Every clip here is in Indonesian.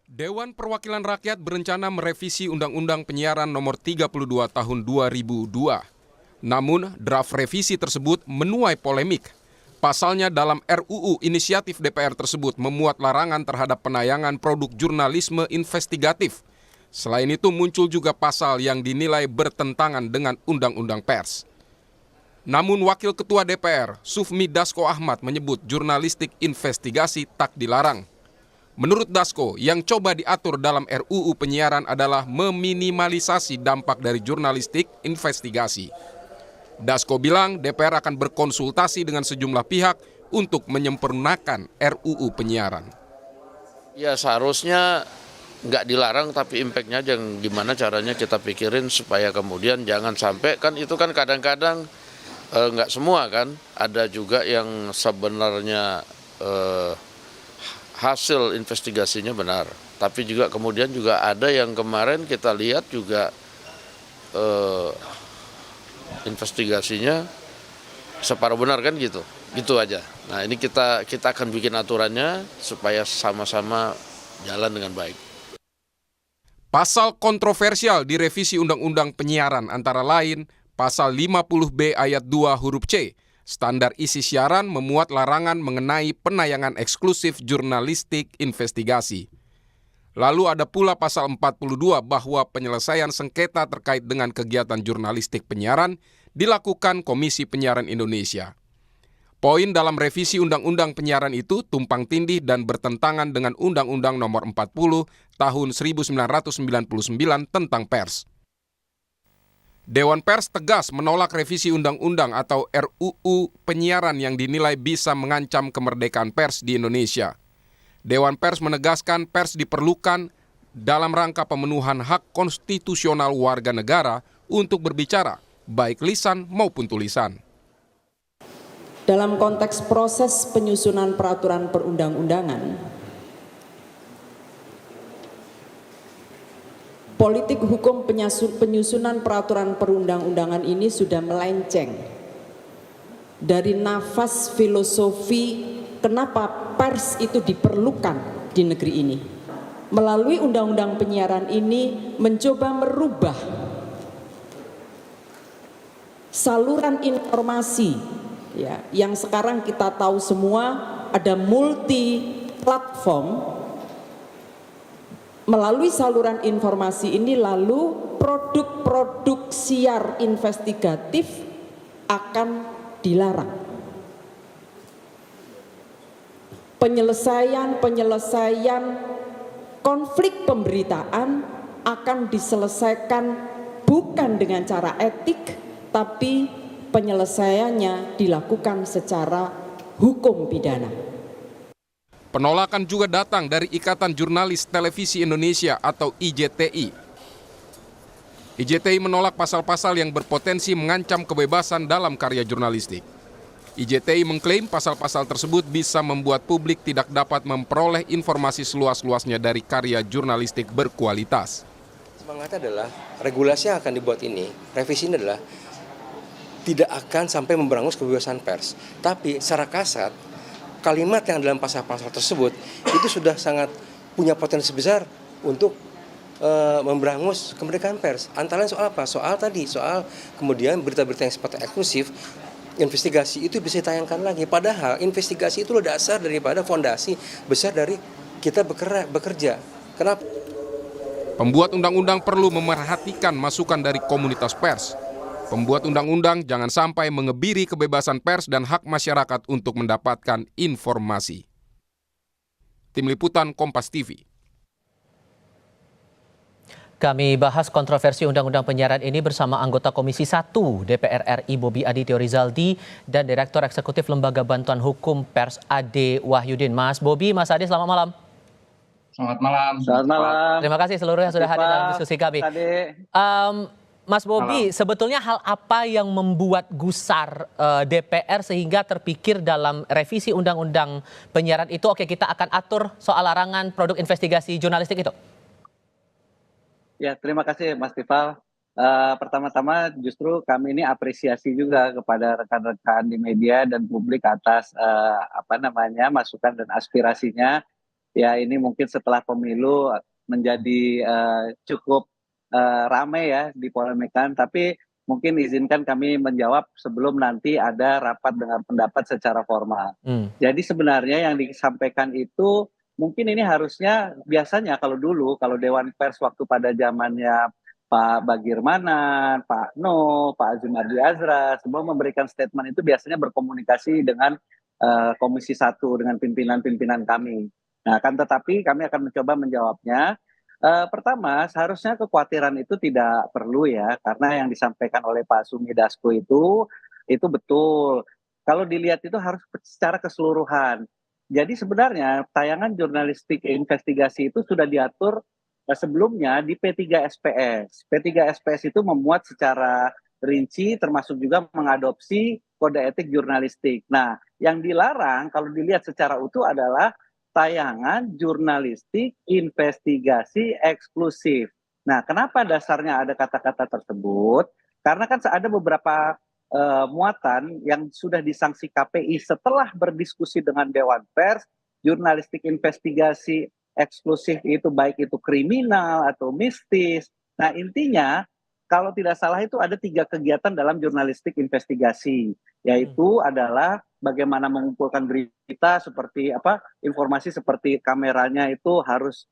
Dewan Perwakilan Rakyat berencana merevisi Undang-Undang Penyiaran Nomor 32 Tahun 2002. Namun, draft revisi tersebut menuai polemik. Pasalnya dalam RUU inisiatif DPR tersebut memuat larangan terhadap penayangan produk jurnalisme investigatif. Selain itu muncul juga pasal yang dinilai bertentangan dengan Undang-Undang Pers. Namun Wakil Ketua DPR, Sufmi Dasko Ahmad menyebut jurnalistik investigasi tak dilarang. Menurut Dasko, yang coba diatur dalam RUU penyiaran adalah meminimalisasi dampak dari jurnalistik investigasi. Dasko bilang DPR akan berkonsultasi dengan sejumlah pihak untuk menyempurnakan RUU penyiaran. Ya seharusnya nggak dilarang, tapi impact-nya gimana caranya kita pikirin supaya kemudian jangan sampai, kan itu kan kadang-kadang nggak semua kan, ada juga yang sebenarnya hasil investigasinya benar, tapi juga kemudian juga ada yang kemarin kita lihat juga investigasinya separuh benar kan gitu aja. Nah ini kita akan bikin aturannya supaya sama-sama jalan dengan baik. Pasal kontroversial di revisi Undang-Undang Penyiaran antara lain Pasal 50B ayat 2 huruf C, standar isi siaran memuat larangan mengenai penayangan eksklusif jurnalistik investigasi. Lalu ada pula pasal 42 bahwa penyelesaian sengketa terkait dengan kegiatan jurnalistik penyiaran dilakukan Komisi Penyiaran Indonesia. Poin dalam revisi Undang-Undang Penyiaran itu tumpang tindih dan bertentangan dengan Undang-Undang Nomor 40 Tahun 1999 tentang pers. Dewan Pers tegas menolak revisi Undang-Undang atau RUU penyiaran yang dinilai bisa mengancam kemerdekaan pers di Indonesia. Dewan Pers menegaskan pers diperlukan dalam rangka pemenuhan hak konstitusional warga negara untuk berbicara, baik lisan maupun tulisan. Dalam konteks proses penyusunan peraturan perundang-undangan, politik hukum penyusunan peraturan perundang-undangan ini sudah melenceng dari nafas filosofi kenapa pers itu diperlukan di negeri ini. Melalui undang-undang penyiaran ini mencoba merubah saluran informasi ya, yang sekarang kita tahu semua ada multi platform. Melalui saluran informasi ini lalu produk-produk siar investigatif akan dilarang. Penyelesaian konflik pemberitaan akan diselesaikan bukan dengan cara etik, tapi penyelesaiannya dilakukan secara hukum pidana. Penolakan juga datang dari Ikatan Jurnalis Televisi Indonesia atau IJTI. IJTI menolak pasal-pasal yang berpotensi mengancam kebebasan dalam karya jurnalistik. IJTI mengklaim pasal-pasal tersebut bisa membuat publik tidak dapat memperoleh informasi seluas-luasnya dari karya jurnalistik berkualitas. Semangatnya adalah regulasi yang akan dibuat ini, revisi ini adalah tidak akan sampai memberangus kebebasan pers. Tapi secara kasat, kalimat yang dalam pasal-pasal tersebut itu sudah sangat punya potensi besar untuk memberangus kemerdekaan pers. Antara lain soal apa? Soal kemudian berita-berita yang sifatnya eksklusif, investigasi itu bisa ditayangkan lagi. Padahal investigasi itu dasar daripada fondasi besar dari kita bekerja. Kenapa? Pembuat undang-undang perlu memerhatikan masukan dari komunitas pers. Pembuat undang-undang jangan sampai mengebiri kebebasan pers dan hak masyarakat untuk mendapatkan informasi. Tim Liputan Kompas TV. Kami bahas kontroversi Undang-Undang Penyiaran ini bersama anggota Komisi 1 DPR RI Bobi Adityo Rizaldi dan Direktur Eksekutif Lembaga Bantuan Hukum Pers Ade Wahyudin. Mas Bobi, Mas Ade, selamat malam. Selamat malam. Selamat malam. Terima kasih seluruhnya sudah hadir dalam diskusi kami. Mas Bobi, sebetulnya hal apa yang membuat gusar DPR sehingga terpikir dalam revisi Undang-Undang Penyiaran itu, oke, kita akan atur soal larangan produk investigasi jurnalistik itu? Ya, terima kasih Mas Tifal. Pertama-tama justru kami ini apresiasi juga kepada rekan-rekan di media dan publik atas masukan dan aspirasinya ya ini mungkin setelah pemilu menjadi cukup ramai ya dipolemikan, tapi mungkin izinkan kami menjawab sebelum nanti ada rapat dengar pendapat secara formal. Jadi sebenarnya yang disampaikan itu mungkin ini harusnya biasanya kalau dulu kalau Dewan Pers waktu pada zamannya Pak Bagirmanan, Pak No, Pak Azumardi Azra, semua memberikan statement itu biasanya berkomunikasi dengan Komisi 1 dengan pimpinan-pimpinan kami. Nah, kan tetapi kami akan mencoba menjawabnya. Pertama, seharusnya kekhawatiran itu tidak perlu ya, karena yang disampaikan oleh Pak Sumi Dasko itu betul. Kalau dilihat itu harus secara keseluruhan. Jadi sebenarnya tayangan jurnalistik investigasi itu sudah diatur sebelumnya di P3SPS. P3SPS itu memuat secara rinci termasuk juga mengadopsi kode etik jurnalistik. Nah, yang dilarang kalau dilihat secara utuh adalah tayangan jurnalistik investigasi eksklusif. Nah, kenapa dasarnya ada kata-kata tersebut? Karena kan ada beberapa muatan yang sudah disanksi KPI setelah berdiskusi dengan Dewan Pers, jurnalistik investigasi eksklusif itu baik itu kriminal atau mistis. Nah, intinya kalau tidak salah itu ada 3 kegiatan dalam jurnalistik investigasi, yaitu adalah bagaimana mengumpulkan berita seperti informasi seperti kameranya itu harus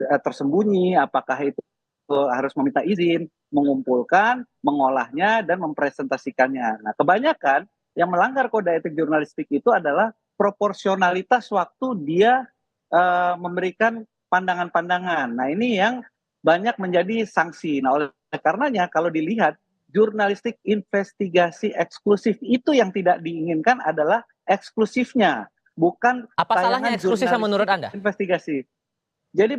tersembunyi, apakah itu harus meminta izin, mengumpulkan, mengolahnya dan mempresentasikannya. Nah, kebanyakan yang melanggar kode etik jurnalistik itu adalah proporsionalitas waktu dia memberikan pandangan-pandangan. Nah, ini yang banyak menjadi sanksi. Nah, oleh karenanya kalau dilihat jurnalistik investigasi eksklusif itu yang tidak diinginkan adalah eksklusifnya, bukan Apa salahnya tayangan eksklusifnya menurut Anda? investigasi. Jadi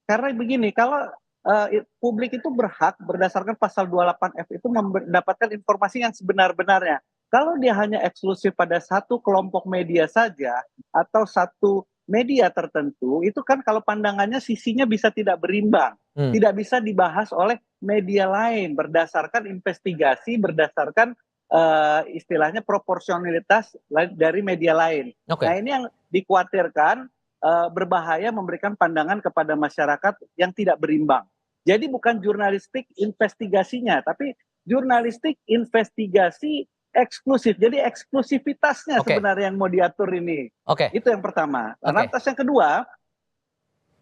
karena begini, kalau publik itu berhak berdasarkan pasal 28F itu mendapatkan informasi yang sebenar-benarnya. Kalau dia hanya eksklusif pada satu kelompok media saja atau satu media tertentu, itu kan kalau pandangannya sisinya bisa tidak berimbang, tidak bisa dibahas oleh media lain berdasarkan investigasi, berdasarkan istilahnya proporsionalitas dari media lain. Nah, ini yang dikhawatirkan berbahaya memberikan pandangan kepada masyarakat yang tidak berimbang. Jadi bukan jurnalistik investigasinya, tapi jurnalistik investigasi eksklusif. Jadi eksklusivitasnya sebenarnya yang mau diatur ini. Itu yang pertama. Lantas yang kedua,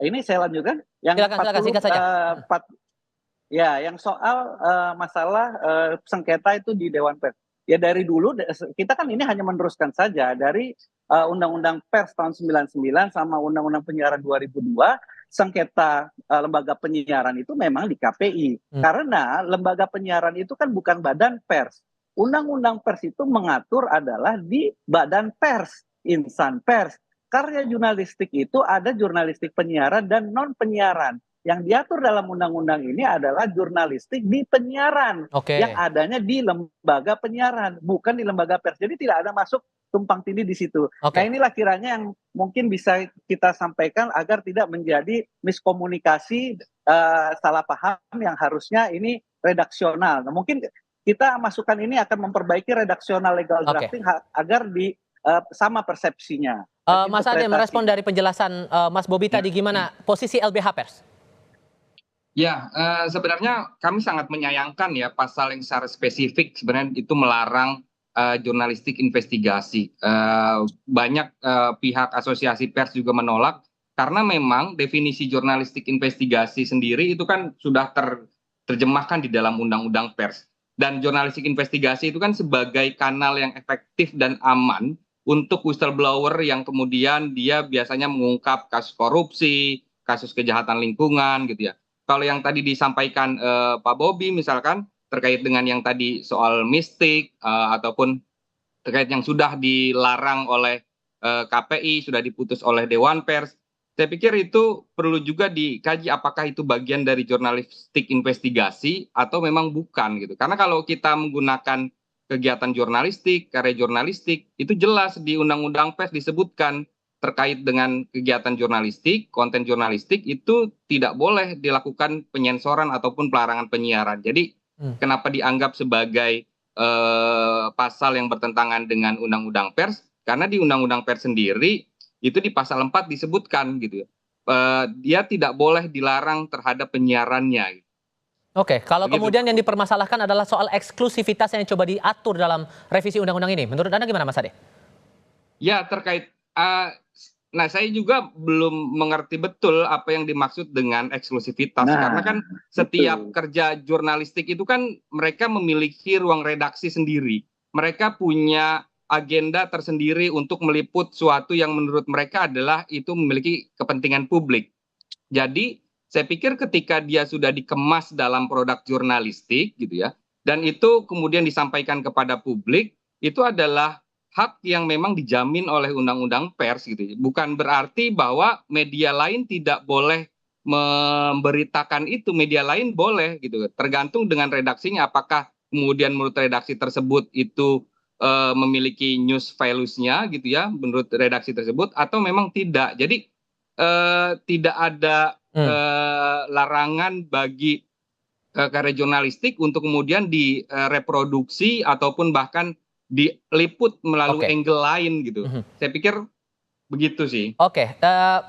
ini saya lanjutkan. Yang silakan, singkat saja. Yang soal masalah sengketa itu di Dewan Pers. Ya dari dulu kita kan ini hanya meneruskan saja dari Undang-Undang Pers tahun 99 sama Undang-Undang Penyiaran 2002, sengketa lembaga penyiaran itu memang di KPI. Karena lembaga penyiaran itu kan bukan badan pers. Undang-Undang Pers itu mengatur adalah di badan pers, insan pers. Karya jurnalistik itu ada jurnalistik penyiaran dan non penyiaran. Yang diatur dalam undang-undang ini adalah jurnalistik di penyiaran yang adanya di lembaga penyiaran, bukan di lembaga pers. Jadi tidak ada masuk tumpang tindih di situ. Nah, inilah kiranya yang mungkin bisa kita sampaikan agar tidak menjadi miskomunikasi, salah paham yang harusnya ini redaksional. Nah, mungkin kita masukan ini akan memperbaiki redaksional legal drafting agar sama persepsinya. Mas Ade, merespon dari penjelasan Mas Bobi tadi, gimana posisi LBH Pers? Ya, sebenarnya kami sangat menyayangkan ya pasal yang secara spesifik sebenarnya itu melarang jurnalistik investigasi. Banyak pihak asosiasi pers juga menolak karena memang definisi jurnalistik investigasi sendiri itu kan sudah terjemahkan di dalam undang-undang pers. Dan jurnalistik investigasi itu kan sebagai kanal yang efektif dan aman untuk whistleblower yang kemudian dia biasanya mengungkap kasus korupsi, kasus kejahatan lingkungan gitu ya. Kalau yang tadi disampaikan Pak Bobi misalkan terkait dengan yang tadi soal mistik ataupun terkait yang sudah dilarang oleh KPI, sudah diputus oleh Dewan Pers, saya pikir itu perlu juga dikaji apakah itu bagian dari jurnalistik investigasi atau memang bukan gitu. Karena kalau kita menggunakan kegiatan jurnalistik, karya jurnalistik, itu jelas di Undang-Undang Pers disebutkan terkait dengan kegiatan jurnalistik, konten jurnalistik itu tidak boleh dilakukan penyensoran ataupun pelarangan penyiaran. Jadi kenapa dianggap sebagai pasal yang bertentangan dengan Undang-Undang Pers? Karena di Undang-Undang Pers sendiri itu di pasal 4 disebutkan gitu ya. Dia tidak boleh dilarang terhadap penyiarannya. Oke, kalau Begitu. kemudian yang dipermasalahkan adalah soal eksklusivitas yang coba diatur dalam revisi undang-undang ini. Menurut Anda gimana, Mas Ade? Ya, terkait nah saya juga belum mengerti betul apa yang dimaksud dengan eksklusivitas, karena kan setiap kerja jurnalistik itu kan mereka memiliki ruang redaksi sendiri. Mereka punya agenda tersendiri untuk meliput suatu yang menurut mereka adalah itu memiliki kepentingan publik. Jadi saya pikir ketika dia sudah dikemas dalam produk jurnalistik gitu ya, dan itu kemudian disampaikan kepada publik, itu adalah hak yang memang dijamin oleh undang-undang pers gitu. Bukan berarti bahwa media lain tidak boleh memberitakan itu, media lain boleh gitu. Tergantung dengan redaksinya, apakah kemudian menurut redaksi tersebut itu memiliki news values-nya gitu ya, menurut redaksi tersebut, atau memang tidak. Jadi tidak ada larangan bagi karya jurnalistik untuk kemudian direproduksi ataupun bahkan diliput melalui angle lain gitu. Saya pikir begitu sih. Oke,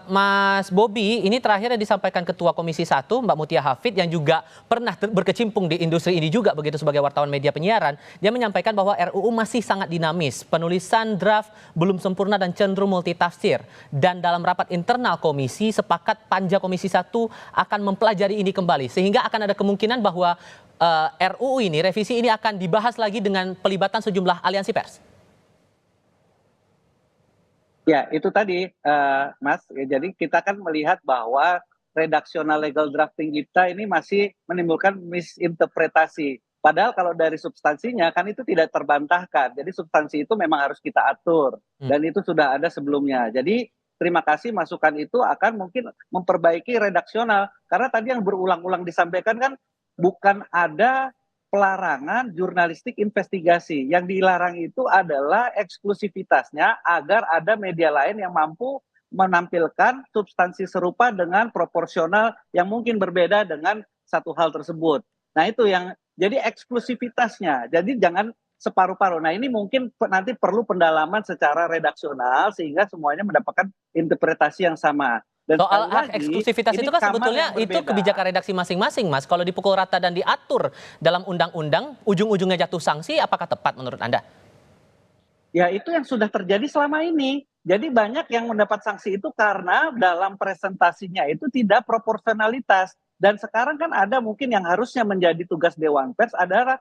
Mas Bobi, ini terakhir yang disampaikan Ketua Komisi 1, Mbak Mutia Hafid, yang juga pernah berkecimpung di industri ini juga begitu sebagai wartawan media penyiaran. Dia menyampaikan bahwa RUU masih sangat dinamis, penulisan draft belum sempurna dan cenderung multitafsir. Dan dalam rapat internal komisi, sepakat Panja Komisi 1 akan mempelajari ini kembali. Sehingga akan ada kemungkinan bahwa RUU ini, revisi ini akan dibahas lagi dengan pelibatan sejumlah aliansi pers. Ya, itu tadi, Mas. Ya, jadi kita kan melihat bahwa redaksional legal drafting kita ini masih menimbulkan misinterpretasi. Padahal kalau dari substansinya kan itu tidak terbantahkan. Jadi substansi itu memang harus kita atur. Dan itu sudah ada sebelumnya. Jadi terima kasih masukan itu akan mungkin memperbaiki redaksional. Karena tadi yang berulang-ulang disampaikan kan bukan ada pelarangan jurnalistik investigasi. Yang dilarang itu adalah eksklusivitasnya agar ada media lain yang mampu menampilkan substansi serupa dengan proporsional yang mungkin berbeda dengan satu hal tersebut. Nah itu yang jadi eksklusivitasnya. Jadi jangan separuh-paruh. Nah ini mungkin nanti perlu pendalaman secara redaksional sehingga semuanya mendapatkan interpretasi yang sama. Dan soal hak eksklusivitas itu kan sebetulnya itu kebijakan redaksi masing-masing, Mas. Kalau dipukul rata dan diatur dalam undang-undang, ujung-ujungnya jatuh sanksi, apakah tepat menurut Anda? Ya itu yang sudah terjadi selama ini. Jadi banyak yang mendapat sanksi itu karena dalam presentasinya itu tidak proporsionalitas. Dan sekarang kan ada mungkin yang harusnya menjadi tugas Dewan Pers adalah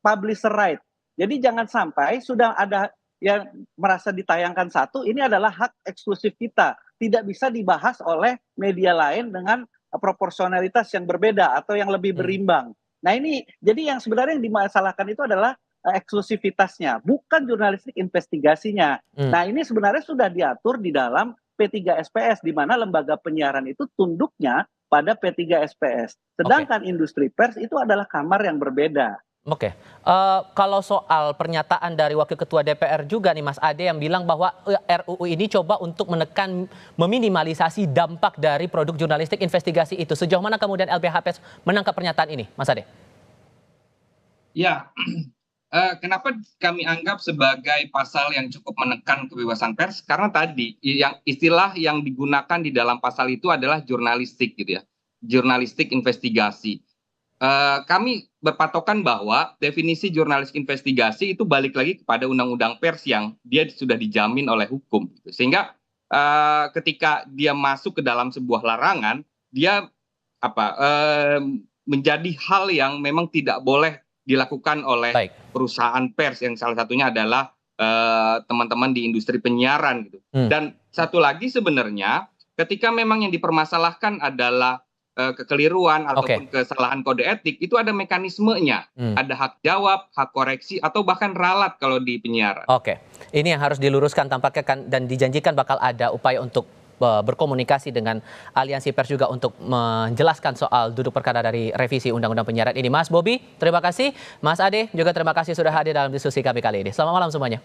publisher right. Jadi jangan sampai sudah ada yang merasa ditayangkan satu, ini adalah hak eksklusif kita. Tidak bisa dibahas oleh media lain dengan proporsionalitas yang berbeda atau yang lebih berimbang. Nah ini, jadi yang sebenarnya yang dimasalahkan itu adalah eksklusivitasnya, bukan jurnalistik investigasinya. Nah ini sebenarnya sudah diatur di dalam P3SPS, di mana lembaga penyiaran itu tunduknya pada P3SPS. Sedangkan industri pers itu adalah kamar yang berbeda. Oke, kalau soal pernyataan dari Wakil Ketua DPR juga nih Mas Ade yang bilang bahwa RUU ini coba untuk menekan, meminimalisasi dampak dari produk jurnalistik investigasi itu. Sejauh mana kemudian LBH Pers menangkap pernyataan ini, Mas Ade? Ya, kenapa kami anggap sebagai pasal yang cukup menekan kebebasan pers? Karena tadi yang istilah yang digunakan di dalam pasal itu adalah jurnalistik gitu ya, jurnalistik investigasi. Kami berpatokan bahwa definisi jurnalis investigasi itu balik lagi kepada undang-undang pers yang dia sudah dijamin oleh hukum. Sehingga ketika dia masuk ke dalam sebuah larangan, dia menjadi hal yang memang tidak boleh dilakukan oleh perusahaan pers yang salah satunya adalah teman-teman di industri penyiaran gitu. Dan satu lagi sebenarnya ketika memang yang dipermasalahkan adalah kekeliruan ataupun kesalahan kode etik, itu ada mekanismenya. Ada hak jawab, hak koreksi, atau bahkan ralat kalau di penyiaran. Oke, ini yang harus diluruskan tampaknya kan, dan dijanjikan bakal ada upaya untuk berkomunikasi dengan aliansi pers juga untuk menjelaskan soal duduk perkara dari revisi Undang-Undang Penyiaran ini. Mas Bobi, terima kasih. Mas Ade juga terima kasih sudah hadir dalam diskusi kami kali ini. Selamat malam semuanya.